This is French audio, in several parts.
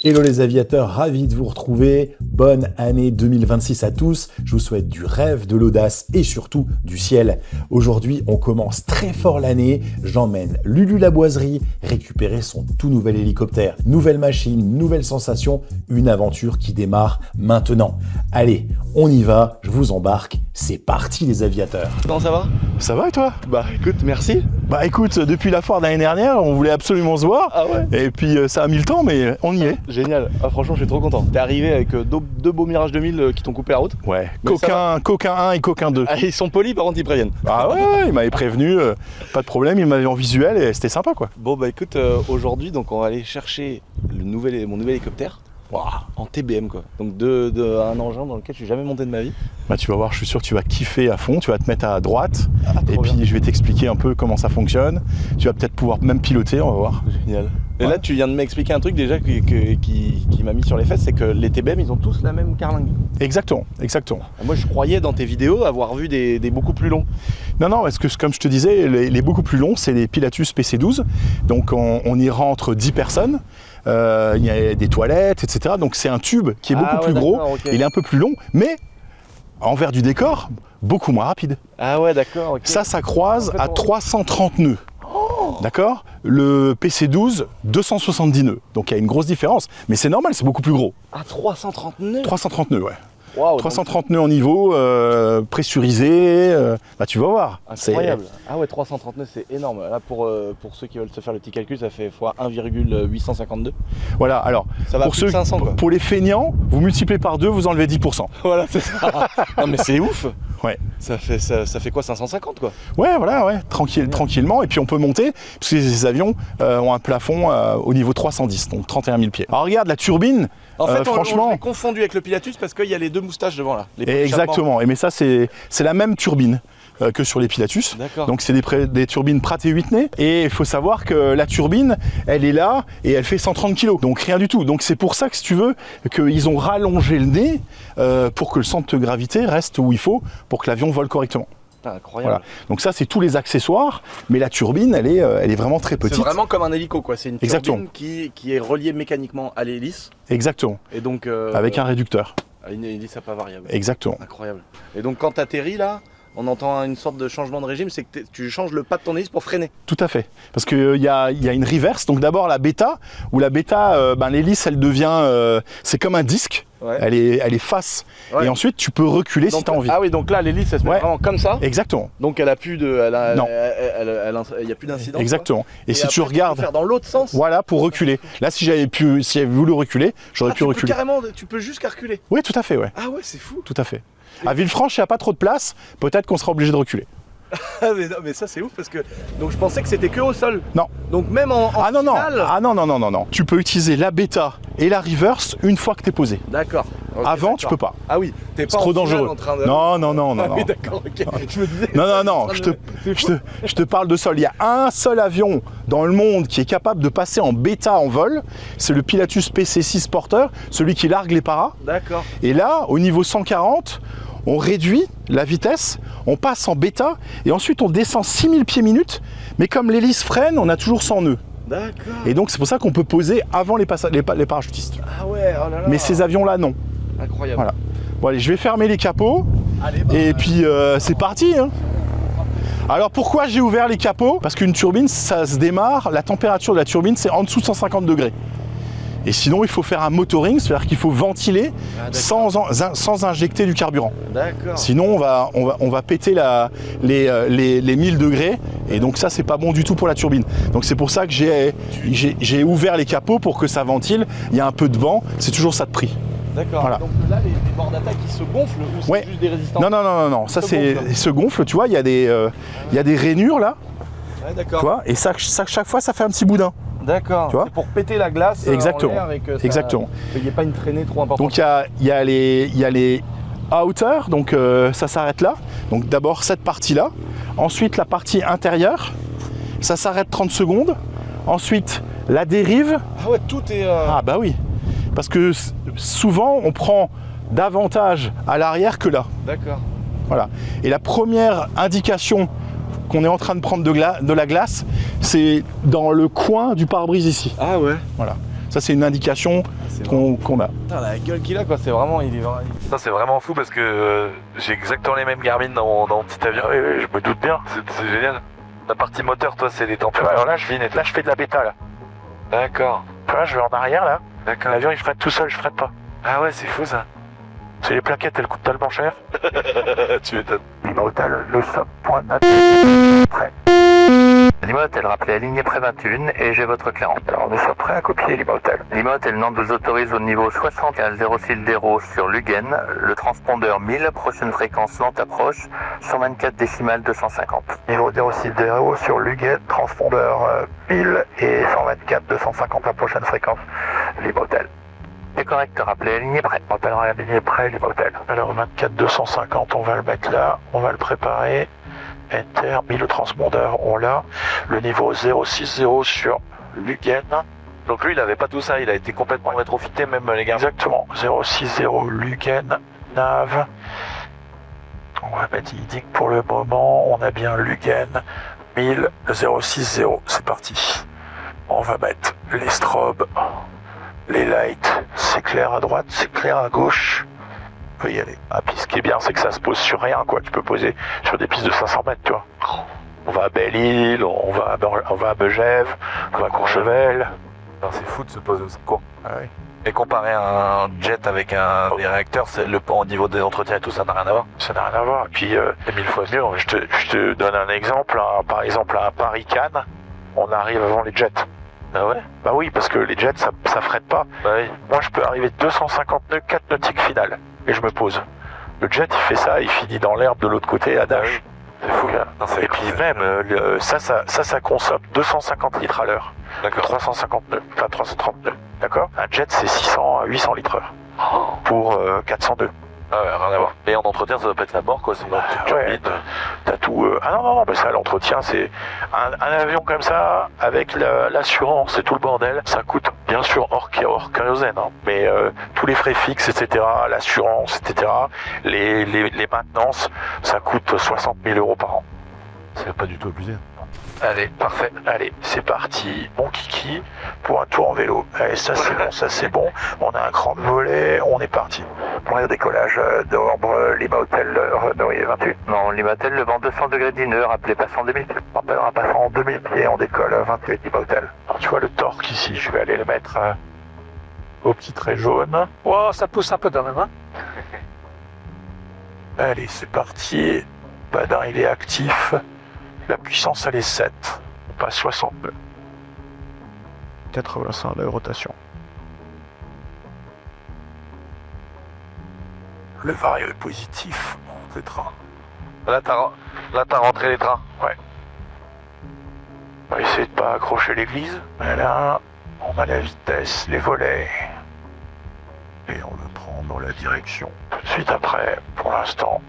Hello les aviateurs, ravi de vous retrouver. Bonne année 2026 à tous. Je vous souhaite du rêve, de l'audace et surtout du ciel. Aujourd'hui, on commence très fort l'année. J'emmène Lulu la boiserie récupérer son tout nouvel hélicoptère. Nouvelle machine, nouvelle sensation, une aventure qui démarre maintenant. Allez, on y va, je vous embarque. C'est parti les aviateurs. Comment ça va? Ça va et toi? Bah écoute, merci. Bah écoute, depuis la foire de l'année dernière, on voulait absolument se voir. Ah ouais? Et puis ça a mis le temps, mais on y est. Génial. Ah, franchement, je suis trop content. T'es arrivé avec deux beaux Mirage 2000 qui t'ont coupé la route. Ouais, Mais Coquin 1 et Coquin 2. Ah, ils sont polis, par contre, ils préviennent. Ah ouais, il m'avait prévenu, pas de problème, il m'avait en visuel et c'était sympa quoi. Bon bah écoute, aujourd'hui, donc on va aller chercher mon nouvel hélicoptère. Wow. En TBM quoi. Donc un engin dans lequel je suis jamais monté de ma vie. Bah tu vas voir, je suis sûr que tu vas kiffer à fond, tu vas te mettre à droite et trop puis bien. je vais t'expliquer un peu comment ça fonctionne. Tu vas peut-être pouvoir même piloter, on va voir. Génial. Et Ouais. là, tu viens de m'expliquer un truc déjà qui m'a mis sur les fesses, c'est que les TBM, ils ont tous la même carlingue. Exactement. Moi, je croyais dans tes vidéos avoir vu des beaucoup plus longs. Non, parce que comme je te disais, les beaucoup plus longs, c'est les Pilatus PC12. Donc on y rentre 10 personnes. Il y a des toilettes, etc. Donc c'est un tube qui est beaucoup plus gros, ok. il est un peu plus long, mais envers du décor, beaucoup moins rapide. Ah ouais, d'accord, ok. Ça croise En fait, à on- 330 nœuds. D'accord? Le PC12, 270 nœuds. Donc il y a une grosse différence. Mais c'est normal, c'est beaucoup plus gros. Ah, 330 nœuds. 330 nœuds, ouais. Waouh, 330 nœuds en niveau, pressurisé. Bah tu vas voir. C'est incroyable. Ah ouais, 330 nœuds, c'est énorme. Là, pour ceux qui veulent se faire le petit calcul, ça fait x 1,852. Voilà, alors, Ça va pour, plus de 500 quoi. pour les feignants, vous multipliez par 2, vous enlevez 10%. Voilà, c'est ça. Non mais c'est ouf. Ouais. Ça fait quoi, 550 quoi? Ouais, voilà, ouais, tranquillement. Et puis on peut monter, parce que ces avions ont un plafond au niveau 310, donc 31 000 pieds. Alors regarde, la turbine, En fait, franchement... on l'a confondu avec le Pilatus parce qu'il y a les deux moustaches devant là. Les petits Exactement, mais ça c'est la même turbine que sur les Pilatus. D'accord. Donc c'est des turbines Pratt et Whitney. Et il faut savoir que la turbine, elle est là et elle fait 130 kg. Donc rien du tout. Donc c'est pour ça que si tu veux, qu'ils ont rallongé le nez pour que le centre de gravité reste où il faut pour que l'avion vole correctement. Putain, incroyable. Voilà. Donc ça c'est tous les accessoires, mais la turbine elle est vraiment très petite. C'est vraiment comme un hélico quoi. C'est une Exactement. turbine qui est reliée mécaniquement à l'hélice. Exactement. Et donc Avec un réducteur. à une hélice à pas variable. Exactement. Incroyable. Et donc quand t'atterris là, on entend une sorte de changement de régime, c'est que tu changes le pas de ton hélice pour freiner. Tout à fait. Parce qu'il y a une reverse. Donc d'abord la bêta, où la bêta, l'hélice elle devient, c'est comme un disque. Ouais. Elle est face. Ouais. Et ensuite tu peux reculer si Donc, tu as envie. ah oui, donc là l'hélice elle se met Ouais. vraiment comme ça. Exactement. Donc elle a plus de, Non. il y a plus d'incidence. Exactement. Et si après, tu peux regardes, faire dans l'autre sens. voilà, pour reculer. Là, si j'avais voulu reculer, j'aurais pu tu peux reculer. carrément, tu peux juste reculer. Oui, tout à fait, ouais. Ah ouais, c'est fou. Tout à fait. À Villefranche, il n'y a pas trop de place. Peut-être qu'on sera obligé de reculer. Ah mais, non, mais ça c'est ouf parce que donc je pensais que c'était que au sol. Non. Donc même en Ah non, non. finale. Ah non. Tu peux utiliser la bêta et la reverse une fois que tu es posé. D'accord. Ok, Avant, d'accord. tu peux pas. Ah oui, t'es C'est pas trop en finale dangereux. en train de. Non. Ah oui, d'accord, ok. Je me disais. Non, je te parle de sol. Il y a un seul avion dans le monde qui est capable de passer en bêta en vol. C'est le Pilatus PC6 Porter, celui qui largue les paras. D'accord. Et là, au niveau 140, on réduit la vitesse, on passe en bêta et ensuite on descend 6000 pieds minute. Mais comme l'hélice freine, on a toujours 100 nœuds. D'accord. Et donc c'est pour ça qu'on peut poser avant les parachutistes. Ah ouais, oh là là. Mais ces avions-là, non. Incroyable. Voilà. Bon allez, je vais fermer les capots. Allez, bah, Et puis c'est parti hein. Alors pourquoi j'ai ouvert les capots? Parce qu'une turbine, ça se démarre, la température de la turbine c'est en dessous de 150 degrés. Et sinon il faut faire un motoring, c'est-à-dire qu'il faut ventiler sans injecter du carburant. D'accord. Sinon on va péter les 1000 degrés et donc ça c'est pas bon du tout pour la turbine. Donc c'est pour ça que j'ai ouvert les capots pour que ça ventile, il y a un peu de vent, c'est toujours ça de prix. D'accord. Voilà. Donc là les bords d'attaque ils se gonflent ou c'est Ouais. juste des résistants? Non, ça Se c'est gonfle. se gonfle, tu vois, il y a des rainures là, Ouais, tu d'accord. vois, et ça chaque fois ça fait un petit boudin. D'accord. Tu vois C'est pour péter la glace. Exactement. En l'air et que ça, Exactement. qu'il n'y ait pas une traînée trop importante. Donc il y a les outer, donc ça s'arrête là. Donc d'abord cette partie-là. Ensuite la partie intérieure, ça s'arrête 30 secondes. Ensuite la dérive. Ah ouais, tout est. Ah bah oui. Parce que souvent on prend davantage à l'arrière que là. D'accord. Voilà. Et la première indication qu'on est en train de prendre de la glace, c'est dans le coin du pare-brise ici. Ah ouais. Voilà. Ça, c'est une indication qu'on a. Putain, la gueule qu'il a, quoi, c'est vraiment... Ça, c'est vraiment fou parce que j'ai exactement les mêmes Garmin dans mon petit avion. Oui, je me doute bien. C'est génial. La partie moteur, toi, c'est des températures. Alors là, je fais de la bêta, là. D'accord. Là, je vais en arrière, là. D'accord. L'avion, il freine tout seul, je freine pas. Ah ouais, c'est fou ça. C'est les plaquettes, elles coûtent tellement cher. Tu m'étonnes. Lima Hotel, nous sommes point prêt. Lima Hotel, rappelez aligné près 21 et j'ai votre clairante. Alors, nous sommes prêts à copier Lima Hotel. Lima Hotel Nantes vous autorise au niveau 60 à 06 d'Hérault sur Luguen. Le transpondeur 1000, prochaine fréquence lente approche, 124 décimales 250. Niveau 06 d'Hérault sur Luguen, transpondeur 1000 et 124 250 la prochaine fréquence. Lima Hotel. C'est correct, rappelez aligné prêt. Rappel aligné prêt, Lima Hotel. Alors 24 250, on va le mettre là, on va le préparer. Enter, 1000 transpondeur, on l'a. Le niveau 060 sur Luguen. Donc lui, il avait pas tout ça, il a été complètement rétrofité, même les gars. Exactement, 060 Luguen, nav. On va mettre heading pour le moment, on a bien Luguen, 1000, 060, c'est parti. On va mettre les strobes, les lights, c'est clair à droite, c'est clair à gauche. On peut y aller. Ah, puis ce qui est bien, c'est que ça se pose sur rien, quoi. Tu peux poser sur des pistes de 500 mètres, tu vois. On va à Belle-Île, on va à Megève, on va à Courchevel. C'est fou de se poser aussi court. Ah oui. Et comparer un jet avec des réacteurs, c'est au niveau des entretiens et tout ça n'a rien à voir. Ça n'a rien à voir. Et puis, c'est 1000 fois mieux. Je te donne un exemple. Par exemple, à Paris-Cannes, on arrive avant les jets. Ah ouais? Bah oui, parce que les jets, ça freine pas. Bah oui. Moi, je peux arriver 250 nœuds, 4 nautiques finales. Et je me pose. Le jet, il fait ça, il finit dans l'herbe de l'autre côté, à Dash. C'est fou, là. Et puis même, ça consomme 250 litres à l'heure. D'accord. 350 nœuds, enfin 330 nœuds. D'accord? Un jet, c'est 600 à 800 litres heure. Pour 400 nœuds. Ah ouais, rien à voir. Et en entretien, ça doit pas être la mort, quoi. C'est une Ouais, t'as tout. Ah non, mais ça, l'entretien, c'est un avion comme ça, avec l'assurance et tout le bordel, ça coûte bien sûr hors kérosène, hein, mais tous les frais fixes, etc., l'assurance, etc., les maintenances, ça coûte 60 000 € par an. C'est pas du tout abusé. Allez, parfait. Allez, c'est parti. Mon kiki pour un tour en vélo. Allez, ça c'est bon, ça c'est bon. On a un cran de volet, on est parti. Pour le décollage d'Orbre, Lima Hotel, Runway 28. Non, Lima Hotel, le vent 200 degrés d'une heure, appelez passant 2000 pieds. En passant en 2000 pieds, on décolle 28 Lima Hotel. Alors, tu vois le torque ici, je vais aller le mettre au petit trait jaune. Oh, ça pousse un peu quand même, hein. Allez, c'est parti. Badin, il est actif. La puissance, elle est 7. On passe 62. 85 de rotation. Le vario est positif. Des trains. Là, t'as rentré les trains. Ouais. On va essayer de pas accrocher l'église. Mais là, on a la vitesse, les volets. Et on le prend dans la direction. Tout de suite après, pour l'instant.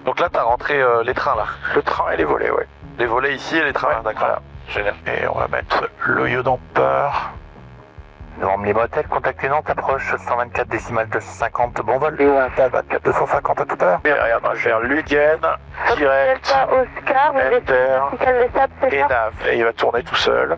Donc là, t'as rentré les trains, là. Le train et les volets, ouais. Les volets ici et les trains, Ouais, d'accord. voilà. Génial. Et on va mettre l'oyo damper. Norme Lima Hotel, contactez Nantes, approche 124 décimales 250, bon vol. 24 250 à tout à l'heure. Et regarde, on va faire Luguen, direct, Oscar, vous êtes Enter, vertical de sable, c'est et ça? nav. Et il va tourner tout seul.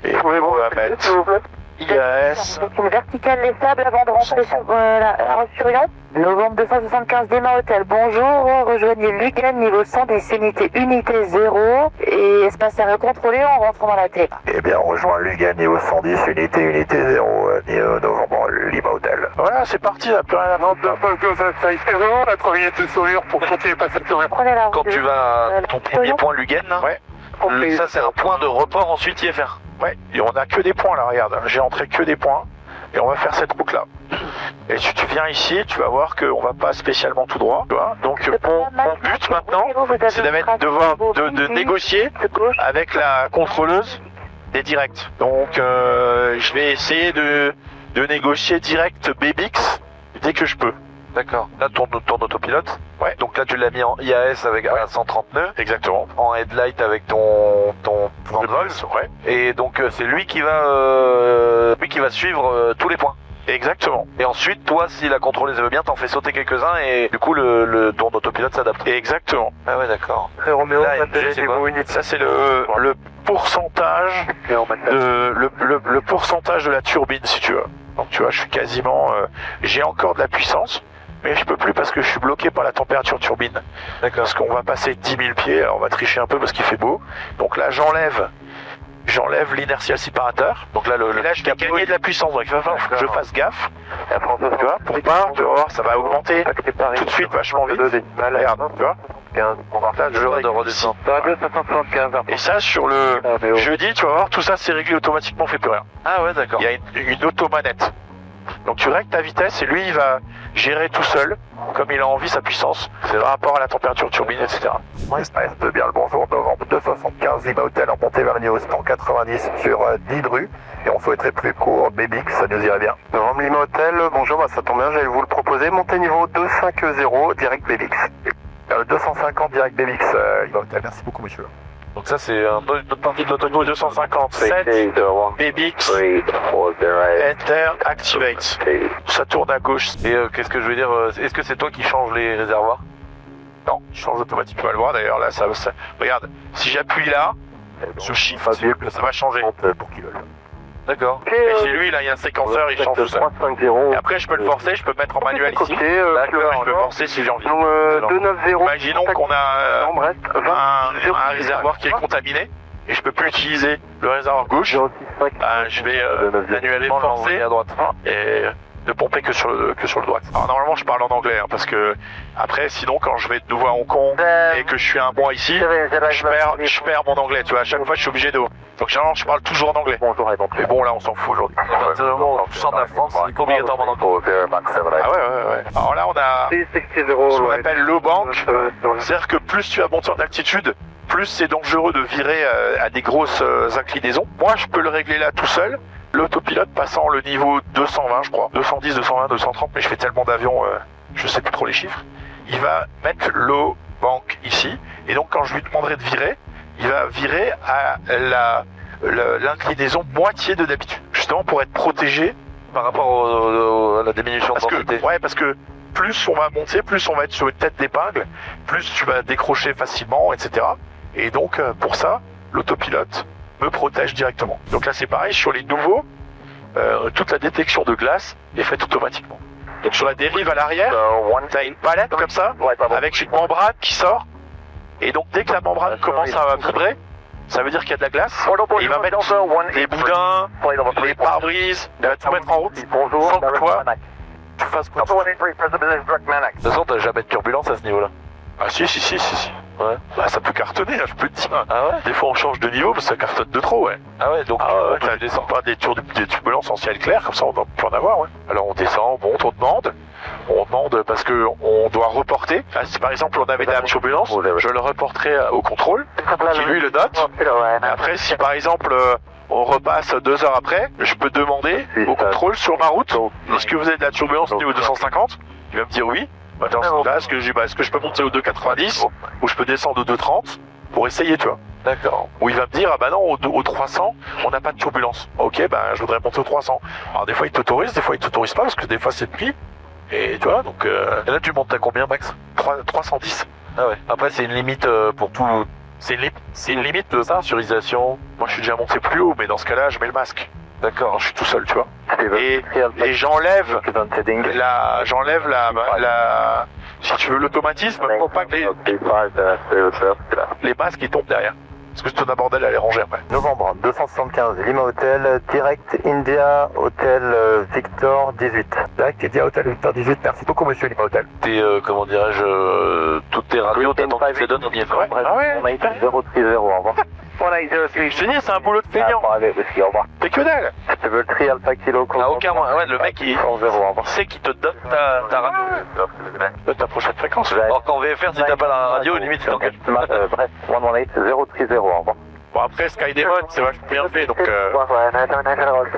Et on va mettre IAS. Donc une verticale les sables avant de rentrer sur la route sur Lyon. Novembre 275 Lima Hotel, bonjour, rejoignez Luguen, niveau 110, unité 0, et espace aérien contrôlé en rentrant dans la clé. Eh bien, on rejoint Luguen, niveau 110, unité 0, niveau novembre, Lima Hotel. Voilà, c'est parti, là, plus rien à faire. On a 3 minutes de sourire pour continuer passer le sourire. Prenez la route. Quand tu vas à ton premier point Luguen, là, Ouais. ça c'est un point de report ensuite IFR. Ouais, et on a que des points, là, regarde. J'ai entré que des points, et on va faire cette route-là. Et si tu viens ici, tu vas voir qu'on va pas spécialement tout droit, tu vois. Donc, mon but maintenant, c'est de négocier avec la contrôleuse des directs. Donc je vais essayer de négocier direct BBX dès que je peux. D'accord. Là, ton autopilote. Ouais. Donc là, tu l'as mis en IAS avec à 130 nœuds. Exactement. En headlight avec ton front de vol. Ouais. Et donc c'est lui qui va suivre tous les points. Exactement. Et ensuite, toi, si la contrôleuse veut bien, t'en fais sauter quelques-uns et du coup, ton autopilote s'adapte. Exactement. Ah ouais, d'accord. Roméo, Là, NG, c'est quoi? Ça, c'est le pourcentage le pourcentage de la turbine, si tu veux. Donc, tu vois, je suis quasiment... j'ai encore de la puissance, mais je peux plus parce que je suis bloqué par la température turbine. D'accord. Parce qu'on va passer 10 000 pieds, alors on va tricher un peu parce qu'il fait beau. Donc là, j'enlève l'inertial séparateur. Donc là, Et là, je vais gagner de la puissance, donc il va falloir que je fasse gaffe. Tu vois, pour pas, tu vas voir, ça va augmenter tout de suite vachement vite. Regarde, tu vois. Là, je règle ici. Et ça, sur le jeudi, tu vas voir, tout ça, c'est réglé automatiquement, on fait plus rien. Ah ouais, d'accord. Il y a une automanette. Donc tu règles ta vitesse et lui, il va gérer tout seul, comme il a envie, sa puissance, par rapport à la température turbine, etc. Express de bien le bonjour, novembre 275, Lima Hotel en montée vers le niveau 190 sur Didru. Et on souhaiterait plus court, Bébix, ça nous irait bien. Novembre Lima Hotel, bonjour, ça tombe bien, j'allais vous le proposer. Montée niveau 250, direct Bébix. Vers le 250 direct Bébix, Lima Hotel. Merci beaucoup, monsieur. Donc ça, c'est une autre partie de l'autoniveau. 257, Bébix, Enter, Activate. Ça tourne à gauche. Et qu'est-ce que je veux dire est-ce que c'est toi qui changes les réservoirs? Non, je change automatiquement. Tu vas le voir d'ailleurs, là, ça... Regarde, si j'appuie là, ce chiffre, ça va changer. Pour qu'il veuille. D'accord. Et chez lui, là, il y a un séquenceur, il change tout ça. Et après, je peux le forcer, je peux mettre en manuel ici. D'accord, je peux forcer si j'ai envie. 290. Imaginons qu'on a un réservoir qui est contaminé et je peux plus utiliser le réservoir gauche. Je vais manuellement forcer à droite. et ne pomper que sur le droit. Alors normalement, je parle en anglais parce que après, sinon, quand je vais de nouveau à Hong Kong et que je suis un mois ici, je perds mon anglais. Tu vois, à chaque fois, je suis obligé de. Donc généralement, je parle toujours en anglais. Mais bon, là, on s'en fout aujourd'hui. C'est vraiment, tu sors de la France, c'est obligatoirement dans le Ah ouais. Alors là, on a ce qu'on appelle low bank. C'est-à-dire que plus tu as monté en altitude, plus c'est dangereux de virer à des grosses inclinaisons. Moi, je peux le régler là tout seul. L'autopilote passant le niveau 220, je crois. 210, 220, 230, mais je fais tellement d'avions, je sais plus trop les chiffres. Il va mettre low bank ici. Et donc, quand je lui demanderai de virer, il va virer à l'inclinaison moitié de d'habitude. Justement pour être protégé par rapport à la diminution de densité. Parce que plus on va monter, plus on va être sur une tête d'épingle, plus tu vas décrocher facilement, etc. Et donc, pour ça, l'autopilote me protège directement. Donc là, c'est pareil, sur les nouveaux, toute la détection de glace est faite automatiquement. Donc sur la dérive à l'arrière, tu as une palette comme ça, avec une membrane qui sort. Et donc dès que la membrane commence à vibrer, ça veut dire qu'il y a de la glace. Et il va mettre les boudins, les pare-brises, il va tout mettre en route sans que toi, tu fasses quoi. De toute façon, t'as jamais de turbulence à ce niveau-là. Ah si. Ouais. Bah ça peut cartonner, je peux te dire. Ah ouais. Des fois on change de niveau parce que ça cartonne de trop, ouais. Ah ouais, donc tu descends pas des turbulences en ciel clair, comme ça on peut en avoir, ouais. Alors on descend, on monte, on demande parce que on doit reporter. Là, si par exemple on avait de la turbulence, je le reporterai au contrôle, qui lui le note. Et après, si par exemple on repasse 2 heures après, je peux demander au contrôle sur ma route, est-ce que vous avez de la turbulence au niveau 250? Il va me dire oui. Attends, là, est-ce que je peux monter au 290 ou je peux descendre au 230 pour essayer, tu vois. D'accord. Où il va me dire, ah bah non, au 300, on n'a pas de turbulence. Ok, je voudrais monter au 300. Alors des fois il t'autorise, des fois il t'autorise pas parce que des fois c'est de nuit. Et tu vois, donc... Et là tu montes à combien, max? 310. Ah ouais. Après c'est une limite pour tout... C'est une limite de sensorisation. Moi je suis déjà monté plus haut, mais dans ce cas-là, je mets le masque. D'accord, je suis tout seul, tu vois. Et j'enlève si tu veux, l'automatisme pour pas que les masques ils tombent derrière. Parce que c'est un bordel à les ranger après. Novembre 275, Lima Hotel, direct India Hotel Victor 18. Direct India Hotel Victor 18, merci beaucoup monsieur Lima Hotel. T'es, comment dirais-je, toutes tes radios, t'attends que tu les donnes, on y est fait. Ah ouais. On a été 030, au revoir. Je te dis, c'est un boulot de feignant. T'es que dalle. Level 3 Alpha Kilo. Ah, aucun moyen. Ouais, le mec, il sait qu'il te donne ta radio. Donne ta prochaine fréquence. Alors qu'en VFR, si t'as pas la radio, limite, c'est t'engages. Bref, 118 030, au revoir. Bon, après, Skydemon, c'est vachement bien fait, donc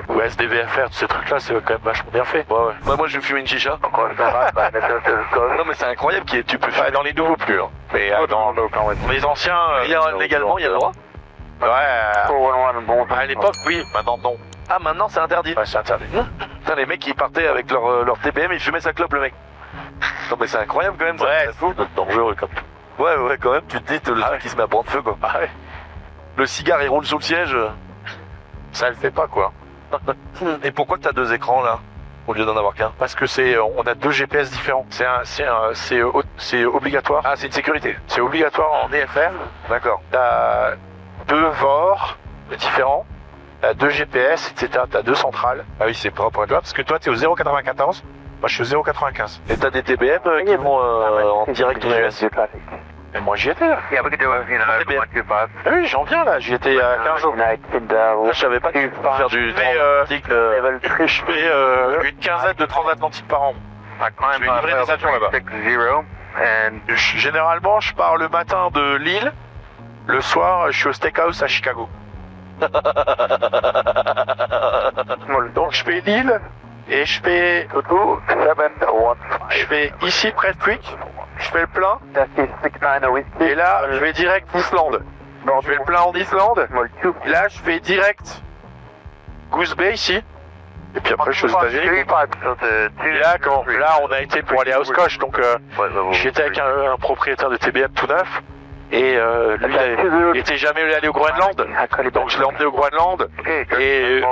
ou SDVFR, tous ces trucs-là, c'est quand même vachement bien fait. Ouais. Moi, je vais fumer une chicha. Non, mais c'est incroyable tu peux faire dans les nouveaux plus, hein. Mais dans les anciens, légalement, il y a le droit. Ouais. À l'époque, oui, maintenant non. Ah, maintenant, c'est interdit. Ouais, c'est interdit. Putain, les mecs, ils partaient avec leur TBM, ils fumaient sa clope, le mec. Non, mais c'est incroyable quand même, ça. Ouais, c'est fou. Dangereux, quand même. Ouais, quand même, tu te dis, le truc qui se met à prendre feu, quoi. Ah ouais. Le cigare, il roule sous le siège. Ça le fait pas, quoi. Et pourquoi t'as 2 écrans, là, au lieu d'en avoir qu'un? Parce que on a 2 GPS différents. C'est obligatoire. Ah, c'est une sécurité. C'est obligatoire en EFR. D'accord. T'as 2 VOR différents. T'as 2 GPS, etc. T'as 2 centrales. Ah oui, c'est propre. Tu vois, parce que toi, t'es au 0,94. Moi, je suis au 0,95. Et t'as des TBM qui vont en direct aux US. Et moi, j'y étais, là. Ah oui, j'en viens, là. J'y étais il y a 15 jours. Là, je savais pas que tu pouvais faire du transatlantique. Je fais une quinzaine de transatlantiques par an. Je vais livrer des avions là-bas. Généralement, je pars le matin de Lille. Le soir, je suis au steakhouse à Chicago. Donc, je fais Lille et je fais ici près de Quick. Je fais le plein. Et là, je vais direct Islande. Je fais le plein en Islande. Et là, je fais direct Goose Bay ici. Et puis après, je suis aux États-Unis. Et là, on a été pour aller à Oshkosh. Donc, j'étais avec un propriétaire de TBM tout neuf. Et lui, il était jamais allé au Groenland. Donc, je l'ai emmené au Groenland. Et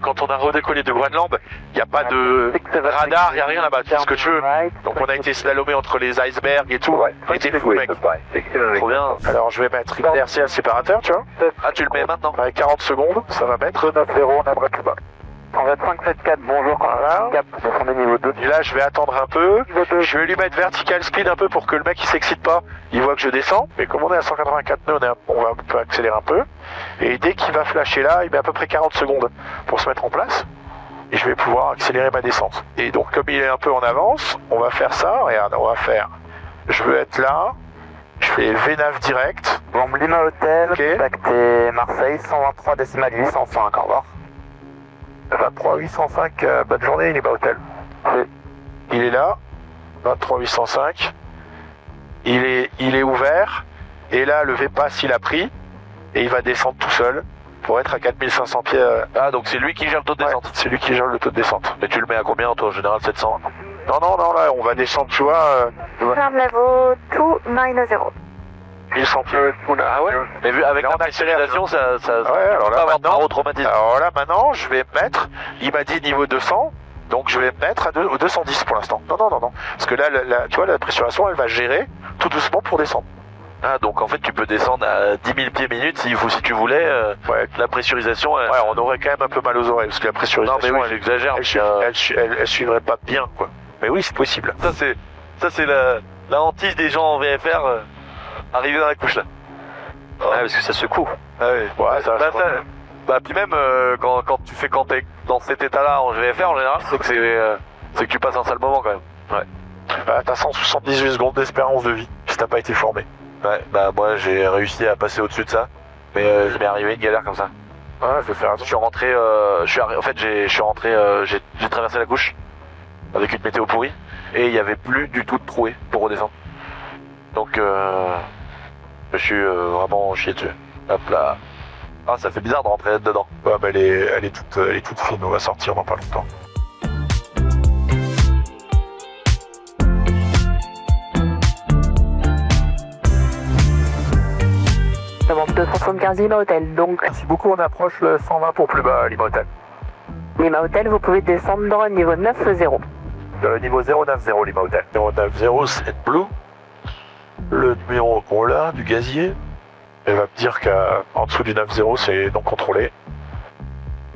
quand on a redécollé de Groenland, il n'y a pas de radar, il n'y a rien là-bas. Tu fais ce que tu veux. Donc, on a été slalomé entre les icebergs et tout. C'était fou, mec. Trop bien. Alors, je vais mettre une RCL séparateur, tu vois. Ah, tu le mets maintenant? Avec 40 secondes, ça va mettre 9-0 en Abratuba. 125-74, bonjour, Voilà. cap, descendez niveau 2. Et là, je vais attendre un peu. Je vais lui mettre vertical speed un peu pour que le mec il s'excite pas. Il voit que je descends. Mais comme on est à 184 nœuds, on va un peu accélérer un peu. Et dès qu'il va flasher là, il met à peu près 40 secondes pour se mettre en place. Et je vais pouvoir accélérer ma descente. Et donc, comme il est un peu en avance, on va faire ça. Regarde, on va faire. Je veux être là. Je fais V9 direct. Bon, Lima Hotel, Ok. contactez Marseille, 123 décimal 805, au revoir. 23 805, bonne journée, Lima Hotel. Il est là. 23 805. Il est ouvert. Et là, le V-Pass, il a pris. Et il va descendre tout seul pour être à 4500 pieds. Ah, donc c'est lui qui gère le taux de descente. Ouais, c'est lui qui gère le taux de descente. Mais tu le mets à combien, toi, en général, 700? Non, là, on va descendre, tu vois, Level 290. 1100 pieds. Ah ouais? Mais vu avec Là, la on a accéléré. pressurisation, ça Ouais, alors là, pas avoir maintenant, trop traumatisme. alors là, maintenant, je vais me mettre, il m'a dit niveau 200, donc je vais me mettre au 210 pour l'instant. Non. Parce que là, tu vois, la pressurisation, elle va gérer tout doucement pour descendre. Ah, donc en fait, tu peux descendre à 10 000 pieds minute si tu voulais. Ouais. La pressurisation. Ouais, on aurait quand même un peu mal aux oreilles, parce que la Non, pressurisation, mais oui, j'exagère. elle suivrait pas bien, quoi. Mais oui, c'est possible. Ça, c'est la hantise des gens en VFR arrivés dans la couche, là. Ah, parce que ça secoue. Ah ouais. Ouais, ça, je crois. Puis même quand t'es dans cet état-là en VFR, en général, c'est que tu passes un sale moment quand même. Ouais. T'as 178 secondes d'espérance de vie, si t'as pas été formé. Ouais, bah moi j'ai réussi à passer au-dessus de ça, mais il m'est arrivé une galère comme ça. Ouais, faut faire Je suis rentré, j'ai traversé la couche avec une météo pourrie et il y avait plus du tout de trouée pour redescendre. Donc je suis vraiment chié dessus. Hop là. Ah, ça fait bizarre de rentrer dedans. Ouais, bah elle est toute fine, on va sortir dans pas longtemps. Demande 275 Lima Hotel, donc Merci beaucoup, on approche le 120 pour plus bas, Lima Hotel. Lima Hotel, vous pouvez descendre dans le niveau 9-0. Dans le niveau 090 Lima Hotel. 090 c'est Blue. Le numéro qu'on a du gazier. Elle va me dire qu'en dessous du 90 c'est non contrôlé.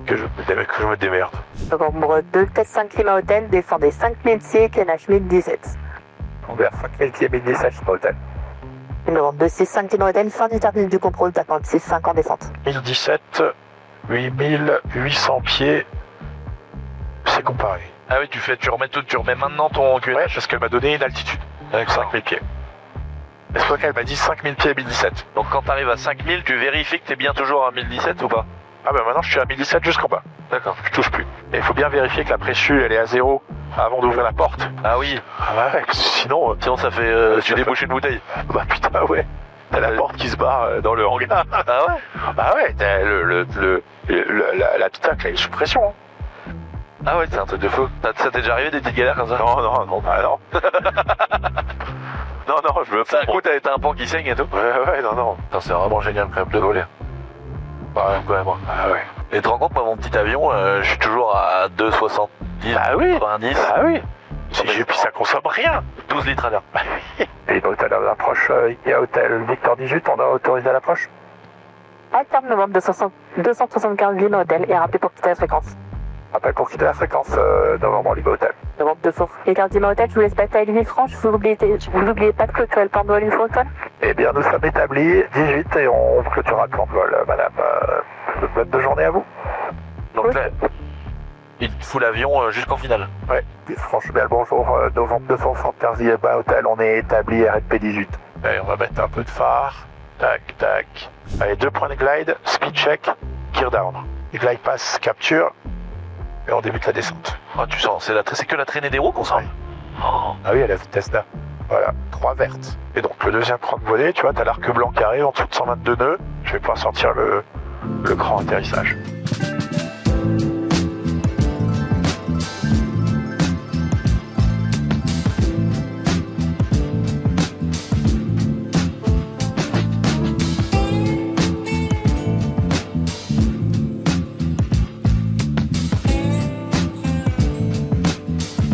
Que je me démerde. Nombre 2, test 5 Lima Hotel, descendez 5000 pieds, KNH 1017. On est à 5000 pieds 1017 Lima Hotel. Numéro 265 Lima Hotel, fin du terminus du contrôle, tapant 65 en descente. 1017, 8800 pieds. C'est comparé. Ah oui, tu remets maintenant ton QNH. Ouais, parce qu'elle m'a donné une altitude. Avec 5000 pieds. Est-ce qu'elle m'a dit 5000 pieds 1017. Donc quand t'arrives à 5000, tu vérifies que t'es bien toujours à 1017 ou pas? Ah bah maintenant je suis à 1017 jusqu'en bas. D'accord. Je touche plus. Et il faut bien vérifier que la pression elle est à 0 avant d'ouvrir la porte. Ah oui. Ah bah ouais, sinon... Sinon ça fait... tu débouches une bouteille. Bah putain ouais. T'as la porte qui se barre dans le hangar. Ah ouais? Ah ouais, t'as l'habitacle là, il est sous pression. Hein. Ah ouais, c'est un truc de fou. Ça t'est déjà arrivé des petites galères comme ça? Non, bah non. non, je me fous. Ça, coup, t'as un pan qui saigne et tout? Ouais, non. Putain, c'est vraiment génial quand même de voler. Bah, quand même. Ah ouais. Et tu te rends compte, moi, mon petit avion, je suis toujours à 2,70. Ah oui. 90. Ah oui. Et puis ça consomme rien. 12 litres à l'heure. Et hôtel à l'approche, il y a hôtel Victor 18, on doit autoriser à l'approche. Altam novembre 275 Lima Hôtel et rappelez pour quitter la fréquence. Appel pour quitter la fréquence, novembre Lima Hôtel. Novembre 200. Et carte Lima Hôtel, je vous laisse passer à Lille franche, vous n'oubliez pas de clôturer le plan de vol une fois au sol. Eh bien, nous sommes établis 18 et on clôturera le plan de vol, madame. Bonne journée à vous. Donc là, il te fout l'avion jusqu'en finale. Ouais. Franchement, bonjour, novembre 275 Lima Hôtel, on est établi RFP 18. Allez, on va mettre un peu de phare. Tac. Allez, 2 points de glide, speed check, gear down. Et glide pass, capture, et on débute la descente. Ah, tu sens, c'est que la traînée des roues qu'on sent. Oh. Ah oui, à la vitesse là. Voilà, 3 vertes. Et donc le deuxième cran de volée, tu vois, t'as l'arc blanc qui arrive en dessous de 122 nœuds. Je vais pouvoir sortir le cran atterrissage.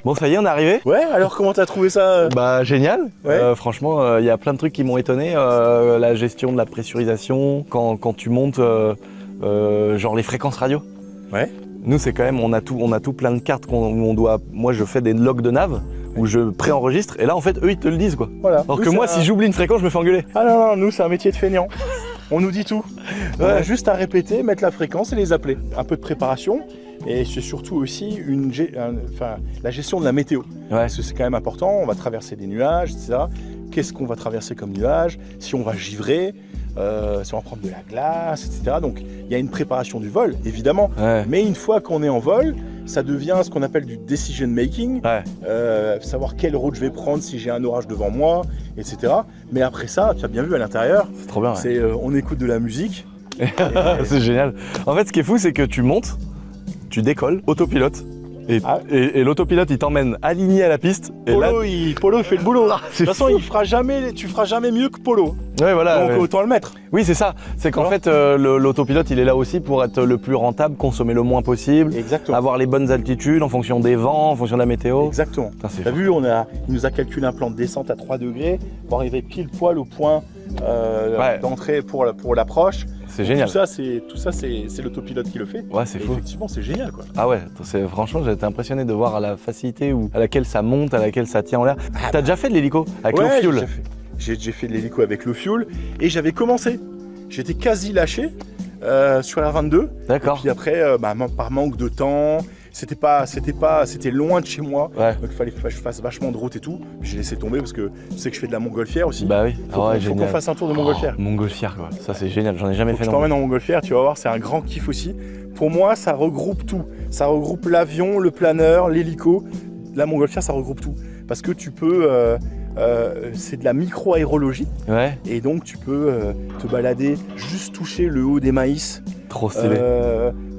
Bon, ça y est, on est arrivé. Ouais, alors comment t'as trouvé ça? Bah génial. Ouais. Franchement, il y a plein de trucs qui m'ont étonné. La gestion de la pressurisation, quand tu montes, genre les fréquences radio. Ouais. Nous, c'est quand même, on a tout plein de cartes où on doit. Moi, je fais des logs de nav où je préenregistre. Et là, en fait, eux, ils te le disent, quoi. Voilà. Alors Nous, que moi, c'est si j'oublie une fréquence, je me fais engueuler. Ah non, nous c'est un métier de feignant. On nous dit tout. On a Ouais. juste à répéter, mettre la fréquence et les appeler. Un peu de préparation et c'est surtout aussi la gestion de la météo. Ouais. Parce que c'est quand même important, on va traverser des nuages, etc. Qu'est-ce qu'on va traverser comme nuage? Si on va givrer, si on va prendre de la glace, etc. Donc il y a une préparation du vol, évidemment. Ouais. Mais une fois qu'on est en vol, ça devient ce qu'on appelle du decision making. Ouais. Savoir quelle route je vais prendre si j'ai un orage devant moi, etc. Mais après ça, tu as bien vu à l'intérieur, C'est trop bien. Ouais. c'est on écoute de la musique. C'est génial. En fait, ce qui est fou, c'est que tu montes, tu décolles, autopilote. Et, Ah. et l'autopilote, il t'emmène aligné à la piste. Et là, Polo, il fait le boulot. De c'est toute façon, fou. tu feras jamais mieux que Polo. Ouais, voilà. Donc ouais. autant le mettre. Oui, c'est ça. C'est qu'en Alors fait, l'autopilote, il est là aussi pour être le plus rentable, consommer le moins possible, Exactement. avoir les bonnes altitudes en fonction des vents, en fonction de la météo. Exactement. Putain, c'est T'as fou. vu, il nous a calculé un plan de descente à 3 degrés pour arriver pile poil au point Ouais. d'entrée pour l'approche. C'est génial. Tout ça, c'est l'autopilote qui le fait. Ouais, c'est Et fou. effectivement, c'est génial, quoi. Ah ouais, franchement, j'ai été impressionné de voir à la facilité à laquelle ça monte, à laquelle ça tient en l'air. T'as déjà fait de l'hélico avec Ouais, l'eau fuel? J'ai déjà fait de l'hélico avec le fuel et j'avais commencé. J'étais quasi lâché sur la 22. D'accord. Puis après, par manque de temps, c'était loin de chez moi. Ouais. Donc il fallait que je fasse vachement de route et tout. Puis j'ai laissé tomber parce que tu sais que je fais de la montgolfière aussi. Bah oui. Faut Ah ouais, faut qu'on génial. fasse un tour de montgolfière. Montgolfière, quoi. Ça, c'est génial. J'en ai jamais Faut que fait je non t'emmène en montgolfière, tu vas voir, c'est un grand kiff aussi. Pour moi, ça regroupe tout. Ça regroupe l'avion, le planeur, l'hélico. La montgolfière, ça regroupe tout. Parce que tu peux... c'est de la micro-aérologie. Ouais, Et donc, tu peux te balader, juste toucher le haut des maïs. trop stylé.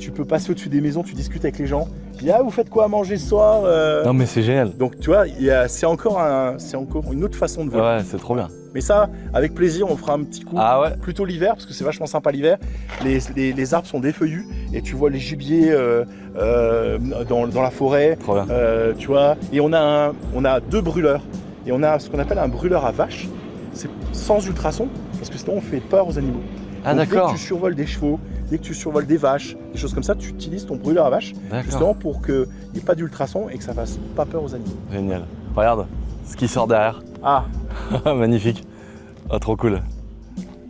Tu peux passer au-dessus des maisons, tu discutes avec les gens. Puis, vous faites quoi à manger ce soir? Non, mais c'est génial. Donc, tu vois, c'est encore une autre façon de voler. Ouais, c'est trop bien. Mais ça, avec plaisir, on fera un petit coup. Ah ouais. Plutôt l'hiver, parce que c'est vachement sympa l'hiver. Les arbres sont défeuillus et tu vois les gibiers dans la forêt. Trop bien. Tu vois. Et on a 2 brûleurs. Et on a ce qu'on appelle un brûleur à vache. C'est sans ultrasons, parce que sinon on fait peur aux animaux. Ah Donc, d'accord. Dès que tu survoles des chevaux, dès que tu survoles des vaches, des choses comme ça, tu utilises ton brûleur à vache, D'accord. justement pour qu'il n'y ait pas d'ultrasons et que ça fasse pas peur aux animaux. Génial. Regarde ce qui sort derrière. Ah, Magnifique. Ah, trop cool.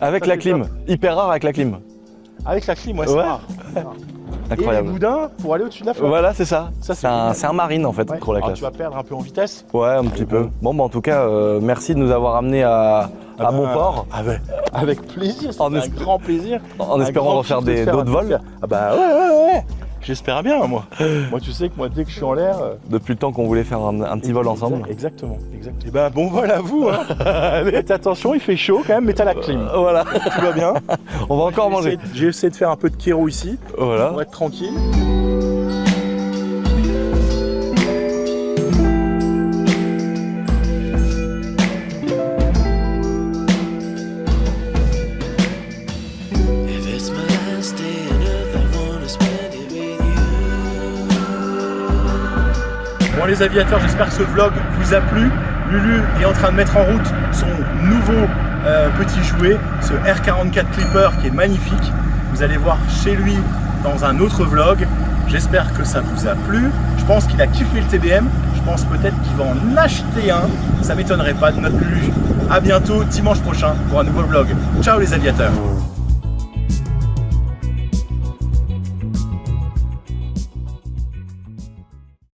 Avec Ça, la c'est clim. Hyper rare avec la clim. avec la clim, ouais, c'est Ouais. rare. Et les Incroyable. boudins pour aller au-dessus de la flotte. Voilà, c'est ça. Ça, c'est C'est un, génial. c'est un marine en fait, Ouais. trop la Alors, classe. tu vas perdre un peu en vitesse. Ouais, un petit peu. Bon, bah en tout cas, merci de nous avoir amenés à bon port, Avec plaisir, c'est En un esp- grand plaisir. en Un espérant grand refaire kiff de faire d'autres un vols. truc. Ah bah ouais. J'espère bien, moi. Moi, tu sais que moi, dès que je suis en l'air... Depuis le temps qu'on voulait faire un petit vol ensemble. Exactement. Et ben, bon vol à vous. Hein. Faites attention, il fait chaud quand même, mais t'as la clim. Voilà, Tout va bien. on va encore manger. J'ai essayé de faire un peu de kéro ici, Voilà. pour être tranquille. les aviateurs, j'espère que ce vlog vous a plu. Lulu est en train de mettre en route son nouveau petit jouet, ce R44 Clipper qui est magnifique. Vous allez voir chez lui dans un autre vlog. J'espère que ça vous a plu. Je pense qu'il a kiffé le TBM. Je pense peut-être qu'il va en acheter un. Ça m'étonnerait pas de notre Lulu. A bientôt dimanche prochain pour un nouveau vlog. Ciao les aviateurs.